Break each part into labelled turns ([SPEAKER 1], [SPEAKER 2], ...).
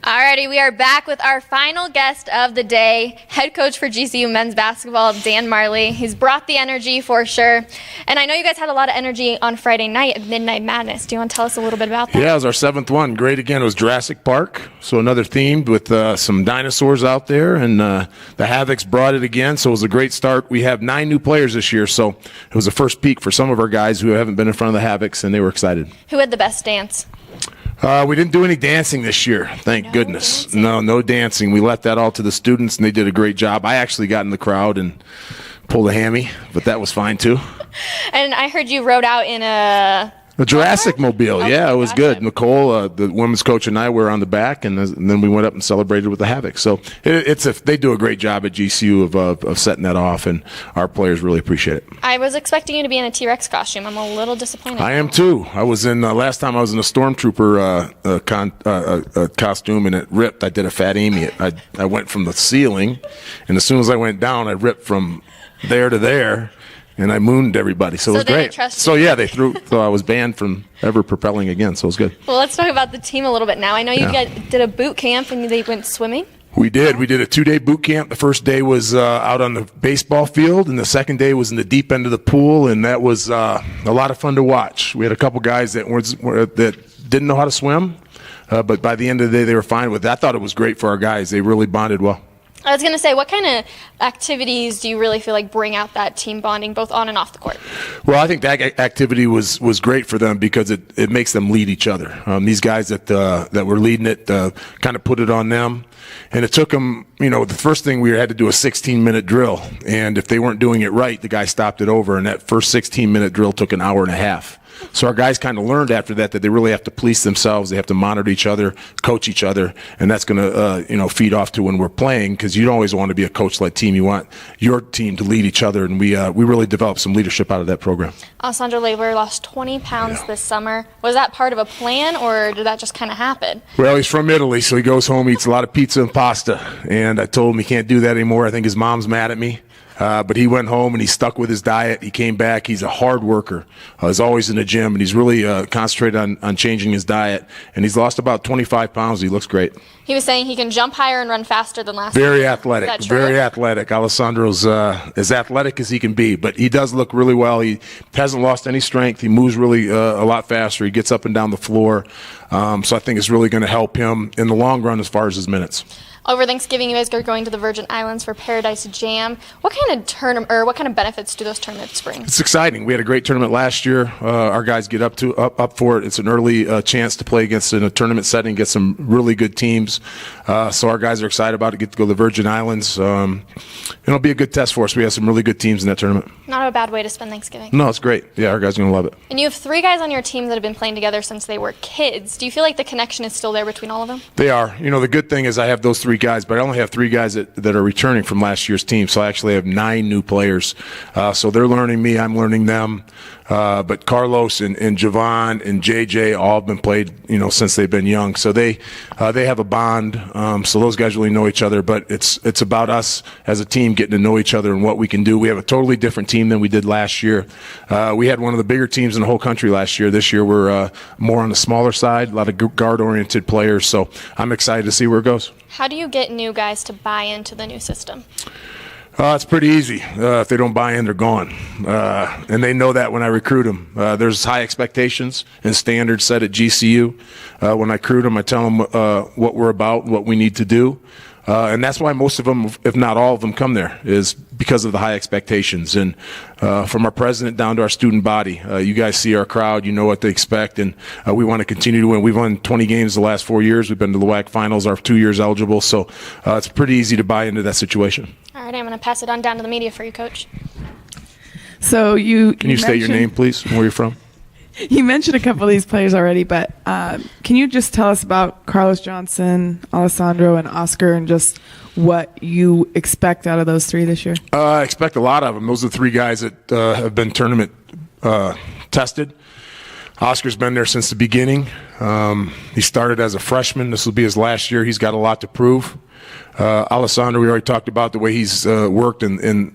[SPEAKER 1] Alrighty, we are back with our final guest of the day, head coach for GCU men's basketball, Dan Marley. He's brought the energy for sure. And I know you guys had a lot of energy on Friday night at Midnight Madness. Do you want to tell us a little bit about that?
[SPEAKER 2] Yeah, it was our 7th one. Great again. It was Jurassic Park, so another theme with some dinosaurs out there, and the Havocs brought it again, so it was a great start. We have 9 new players this year, so it was a first peak for some of our guys who haven't been in front of the Havocs, and they were excited.
[SPEAKER 1] Who had the best dance?
[SPEAKER 2] We didn't do any dancing this year, thank goodness.
[SPEAKER 1] Dancing.
[SPEAKER 2] No dancing. We left that all to the students, and they did a great job. I actually got in the crowd and pulled a hammy, but that was fine too.
[SPEAKER 1] And I heard you rode out in a
[SPEAKER 2] Jurassic Mobile,
[SPEAKER 1] okay,
[SPEAKER 2] yeah, it was
[SPEAKER 1] gotcha.
[SPEAKER 2] good. Nicole, the women's coach, and I were on the back, and then we went up and celebrated with the Havoc. So they do a great job at GCU of setting that off, and our players really appreciate it.
[SPEAKER 1] I was expecting you to be in a T-Rex costume. I'm a little disappointed.
[SPEAKER 2] I am too. I was in last time I was in a Stormtrooper costume, and it ripped. I did a Fat Amy. I went from the ceiling, and as soon as I went down, I ripped from there to there. And I mooned everybody, so it was
[SPEAKER 1] they
[SPEAKER 2] great.
[SPEAKER 1] didn't trust you.
[SPEAKER 2] So yeah, so I was banned from ever propelling again, so it was good.
[SPEAKER 1] Well, let's talk about the team a little bit now. I know you guys did a boot camp and they went swimming.
[SPEAKER 2] We did. We did a 2-day boot camp. The first day was out on the baseball field, and the second day was in the deep end of the pool, and that was a lot of fun to watch. We had a couple guys that didn't know how to swim, but by the end of the day, they were fine with it. I thought it was great for our guys. They really bonded well.
[SPEAKER 1] I was going to say, what kind of activities do you really feel like bring out that team bonding, both on and off the court?
[SPEAKER 2] Well, I think that activity was great for them because it makes them lead each other. These guys that were leading it kind of put it on them. And it took them, the first thing we had to do a 16-minute drill. And if they weren't doing it right, the guy stopped it over. And that first 16-minute drill took an hour and a half. So our guys kind of learned after that they really have to police themselves. They have to monitor each other, coach each other, and that's going to feed off to when we're playing, because you don't always want to be a coach-led team. You want your team to lead each other, and we really developed some leadership out of that program.
[SPEAKER 1] Alesandro lost 20 pounds this summer. Was that part of a plan, or did that just kind of happen?
[SPEAKER 2] Well, he's from Italy, so he goes home, eats a lot of pizza and pasta, and I told him he can't do that anymore. I think his mom's mad at me. But he went home and he stuck with his diet. He came back. He's a hard worker. He's always in the gym, and he's really concentrated on changing his diet. And he's lost about 25 pounds. He looks great.
[SPEAKER 1] He was saying he can jump higher and run faster than last time.
[SPEAKER 2] Very athletic.
[SPEAKER 1] Is that true?
[SPEAKER 2] Very athletic. Alessandro's as athletic as he can be, but he does look really well. He hasn't lost any strength. He moves really a lot faster. He gets up and down the floor. So I think it's really going to help him in the long run as far as his minutes.
[SPEAKER 1] Over Thanksgiving, you guys are going to the Virgin Islands for Paradise Jam. What kind of benefits do those tournaments bring? It's
[SPEAKER 2] exciting. We had a great tournament last year. Our guys get up for it. It's an early chance to play against in a tournament setting, get some really good teams. So our guys are excited about it. Get to go to the Virgin Islands. It'll be a good test for us. We have some really good teams in that tournament.
[SPEAKER 1] Not a bad way to spend Thanksgiving.
[SPEAKER 2] No, it's great. Yeah, our guys are going to love it.
[SPEAKER 1] And you have 3 guys on your team that have been playing together since they were kids. Do you feel like the connection is still there between all of them?
[SPEAKER 2] They are. The good thing is I have those 3 guys, but I only have 3 guys that are returning from last year's team, so I actually have 9 new players. So they're learning me, I'm learning them. But Carlos and Javon and JJ all have been played, since they've been young. So they have a bond. So those guys really know each other. But it's about us as a team getting to know each other and what we can do. We have a totally different team than we did last year. We had one of the bigger teams in the whole country last year. This year we're more on the smaller side, a lot of guard-oriented players. So I'm excited to see where it goes.
[SPEAKER 1] How do you get new guys to buy into the new system?
[SPEAKER 2] It's pretty easy. If they don't buy in, they're gone. And they know that when I recruit them. There's high expectations and standards set at GCU. When I recruit them, I tell them what we're about, what we need to do. And that's why most of them, if not all of them, come there, is because of the high expectations. And from our president down to our student body, you guys see our crowd, you know what they expect, and we want to continue to win. We've won 20 games the last 4 years. We've been to the WAC finals, our 2 years eligible, so it's pretty easy to buy into that situation.
[SPEAKER 1] All right, I'm going to pass it on down to the media for you, Coach.
[SPEAKER 3] So
[SPEAKER 2] Can you state your name, please, and where you're from?
[SPEAKER 3] You mentioned a couple of these players already, but can you just tell us about Carlos Johnson, Alesandro, and Oscar, and just what you expect out of those 3 this year?
[SPEAKER 2] I expect a lot of them. Those are the 3 guys that have been tournament tested. Oscar's been there since the beginning. He started as a freshman. This will be his last year. He's got a lot to prove. Alesandro, we already talked about the way he's worked and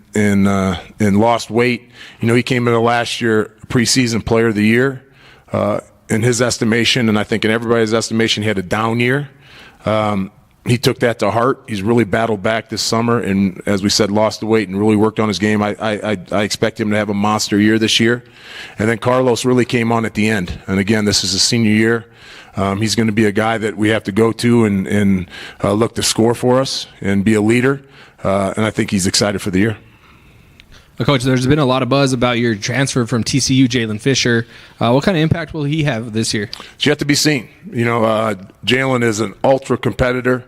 [SPEAKER 2] lost weight. He came into last year preseason player of the year. in his estimation, and I think in everybody's estimation, he had a down year. He took that to heart. He's really battled back this summer, and as we said, lost the weight and really worked on his game. I expect him to have a monster year this year. And then Carlos really came on at the end. And again, this is his senior year. He's going to be a guy that we have to go to and look to score for us and be a leader. And I think he's excited for the year.
[SPEAKER 4] Coach, there's been a lot of buzz about your transfer from TCU, Jalen Fisher. What kind of impact will he have this year?
[SPEAKER 2] It's yet to be seen. Jalen is an ultra competitor.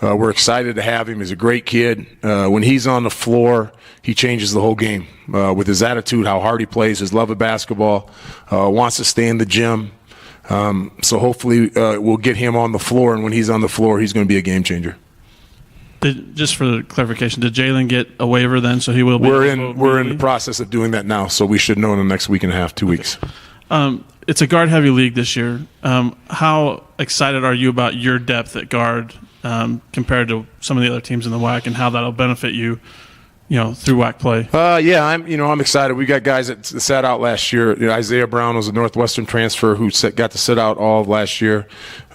[SPEAKER 2] We're excited to have him. He's a great kid. When he's on the floor, he changes the whole game with his attitude, how hard he plays, his love of basketball, wants to stay in the gym. So hopefully we'll get him on the floor, and when he's on the floor, he's going to be a game changer.
[SPEAKER 5] Just for clarification, did Jalen get a waiver then, so he will be?
[SPEAKER 2] We're in the process of doing that now, so we should know in the next week and a half, 2 weeks.
[SPEAKER 5] It's a guard-heavy league this year. How excited are you about your depth at guard compared to some of the other teams in the WAC, and how that'll benefit you, through WAC play?
[SPEAKER 2] I'm excited. We got guys that sat out last year. Isaiah Brown was a Northwestern transfer who got to sit out all of last year.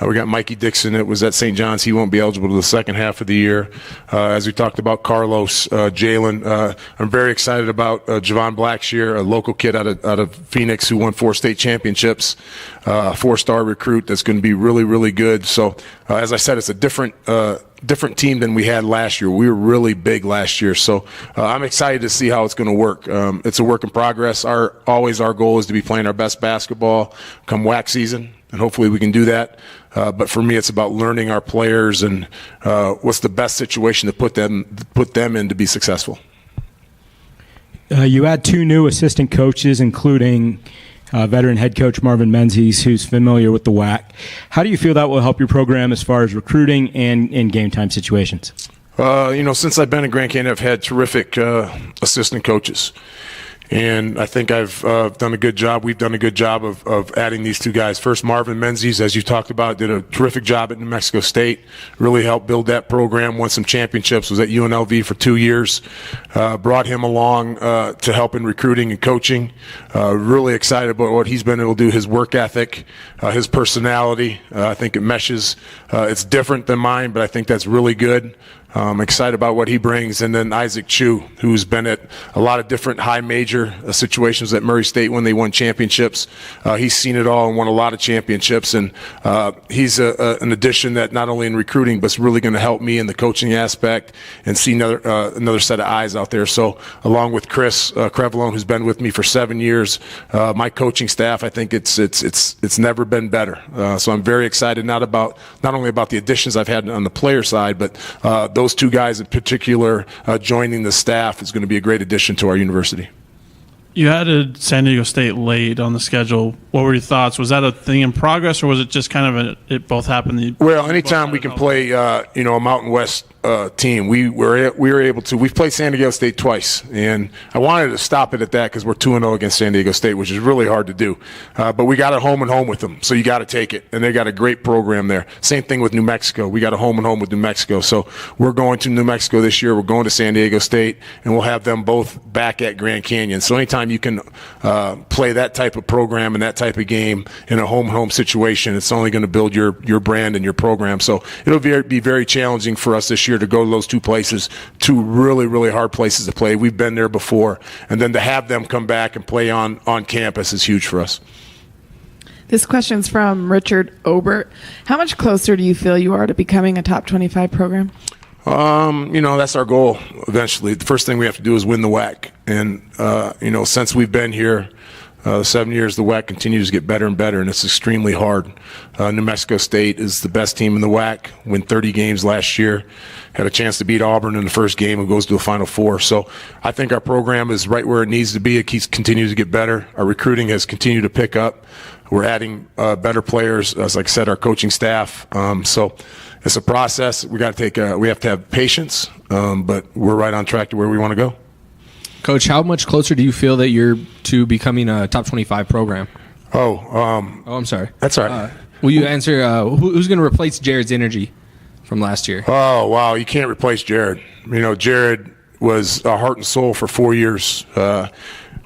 [SPEAKER 2] We got Mikey Dixon that was at St. John's. He won't be eligible to the second half of the year. As we talked about Carlos, Jalen, I'm very excited about Javon Blackshear, a local kid out of Phoenix who won 4 state championships, a 4-star recruit that's going to be really, really good. So, as I said, it's a different team than we had last year. We were really big last year. So I'm excited to see how it's going to work. It's a work in progress. Our goal is to be playing our best basketball come WAC season, and hopefully we can do that. But for me, it's about learning our players and what's the best situation to put them in to be successful.
[SPEAKER 6] You had 2 new assistant coaches, including veteran head coach Marvin Menzies, who's familiar with the WAC. How do you feel that will help your program as far as recruiting and in game time situations?
[SPEAKER 2] Since I've been in Grand Canyon, I've had terrific assistant coaches. And I think I've done a good job. We've done a good job of adding these 2 guys. First, Marvin Menzies, as you talked about, did a terrific job at New Mexico State. Really helped build that program, won some championships, was at UNLV for 2 years. Brought him along to help in recruiting and coaching. Really excited about what he's been able to do, his work ethic, his personality. I think it meshes. It's different than mine, but I think that's really good. I'm excited about what he brings. And then Isaac Chu, who's been at a lot of different high major situations at Murray State when they won championships. He's seen it all and won a lot of championships. And he's an addition that not only in recruiting, but is really going to help me in the coaching aspect and see another set of eyes out there. So along with Chris Crevalone, who's been with me for 7 years, my coaching staff, I think it's never been better. So I'm very excited not only about the additions I've had on the player side, but those 2 guys in particular joining the staff is going to be a great addition to our university.
[SPEAKER 5] You added San Diego State late on the schedule. What were your thoughts? Was that a thing in progress, or was it just kind of it both happened?
[SPEAKER 2] Well, anytime we can play, a Mountain West team, we were able to. We've played San Diego State twice, and I wanted to stop it at that because we're 2-0 against San Diego State, which is really hard to do. But we got a home and home with them, so you got to take it. And they got a great program there. Same thing with New Mexico. We got a home and home with New Mexico, so we're going to New Mexico this year. We're going to San Diego State, and we'll have them both back at Grand Canyon. So anytime you can play that type of program and that type of game in a home and home situation, it's only going to build your brand and your program. So it'll be very challenging for us this year to go to those 2 places, 2 really, really hard places to play. We've been there before. And then to have them come back and play on campus is huge for us.
[SPEAKER 3] This question's from Richard Obert. How much closer do you feel you are to becoming a top 25 program?
[SPEAKER 2] That's our goal eventually. The first thing we have to do is win the WAC. And, since we've been here 7 years, the WAC continues to get better and better, and it's extremely hard. New Mexico State is the best team in the WAC, win 30 games last year, had a chance to beat Auburn in the first game and goes to the Final Four. So I think our program is right where it needs to be. It continues to get better. Our recruiting has continued to pick up. We're adding better players, as like I said, our coaching staff. So it's a process. We have to have patience, but we're right on track to where we want to go.
[SPEAKER 4] Coach, how much closer do you feel that you're to becoming a top 25 program?
[SPEAKER 2] I'm
[SPEAKER 4] sorry.
[SPEAKER 2] That's all right.
[SPEAKER 4] Will you answer who's going to replace Jared's energy from last year?
[SPEAKER 2] Oh, wow. You can't replace Jared. Jared was our heart and soul for 4 years.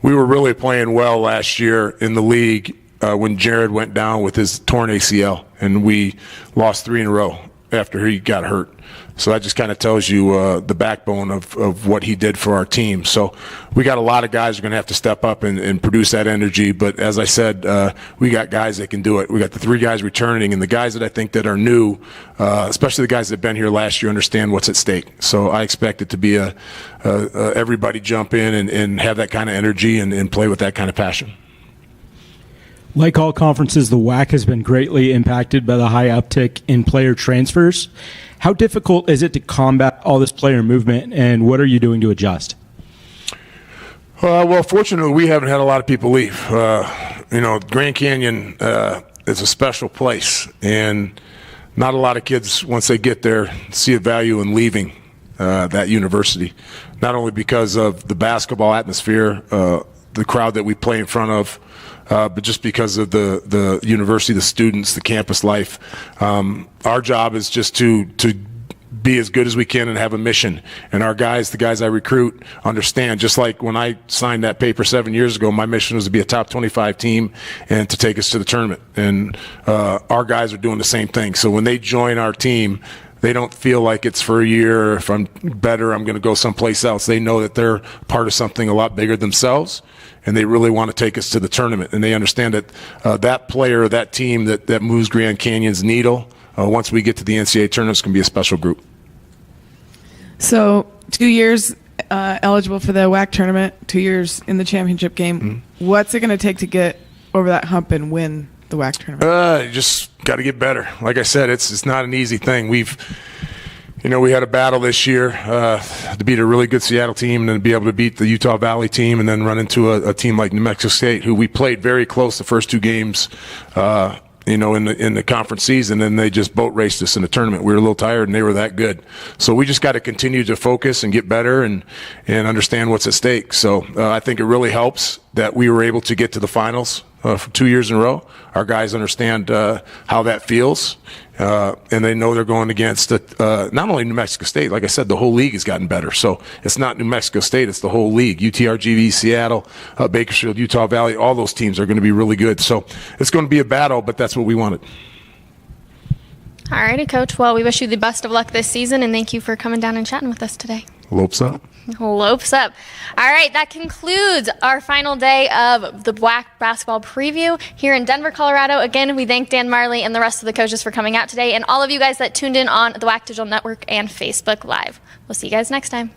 [SPEAKER 2] We were really playing well last year in the league. when Jared went down with his torn ACL, and we lost 3 in a row after he got hurt. So that just kind of tells you the backbone of what he did for our team. So we got a lot of guys who are going to have to step up and produce that energy. But as I said, we got guys that can do it. We got the 3 guys returning, and the guys that I think that are new, especially the guys that have been here last year, understand what's at stake. So I expect it to be everybody jump in and have that kind of energy and play with that kind of passion.
[SPEAKER 6] Like all conferences, the WAC has been greatly impacted by the high uptick in player transfers. How difficult is it to combat all this player movement, and what are you doing to adjust?
[SPEAKER 2] Well, fortunately, we haven't had a lot of people leave. Grand Canyon is a special place, and not a lot of kids, once they get there, see a value in leaving that university. Not only because of the basketball atmosphere, the crowd that we play in front of, but just because of the university, the students, the campus life. Our job is just to be as good as we can and have a mission. And our guys, the guys I recruit, understand. Just like when I signed that paper 7 years ago, my mission was to be a top 25 team and to take us to the tournament. And our guys are doing the same thing. So when they join our team, they don't feel like it's for a year. If I'm better, I'm going to go someplace else. They know that they're part of something a lot bigger themselves, and they really want to take us to the tournament. And they understand that that player, that team that moves Grand Canyon's needle, once we get to the NCAA tournament, it's going to be a special group.
[SPEAKER 3] So 2 years eligible for the WAC tournament, 2 years in the championship game. Mm-hmm. What's it going to take to get over that hump and win the WAC tournament?
[SPEAKER 2] You just got to get better. Like I said, it's not an easy thing. We had a battle this year to beat a really good Seattle team and then be able to beat the Utah Valley team and then run into a team like New Mexico State, who we played very close the first 2 games, in the conference season, and they just boat raced us in the tournament. We were a little tired, and they were that good. So we just got to continue to focus and get better and understand what's at stake. So I think it really helps that we were able to get to the finals for 2 years in a row. Our guys understand how that feels, and they know they're going against not only New Mexico State. Like I said, the whole league has gotten better. So it's not New Mexico State, it's the whole league. UTRGV, Seattle, Bakersfield, Utah Valley, all those teams are going to be really good. So it's going to be a battle, but that's what we wanted.
[SPEAKER 1] All righty, Coach. Well, we wish you the best of luck this season, and thank you for coming down and chatting with us today.
[SPEAKER 2] Lopes up.
[SPEAKER 1] Lopes up. All right, that concludes our final day of the WAC basketball preview here in Denver, Colorado. Again, we thank Dan Marley and the rest of the coaches for coming out today, and all of you guys that tuned in on the WAC Digital Network and Facebook Live. We'll see you guys next time.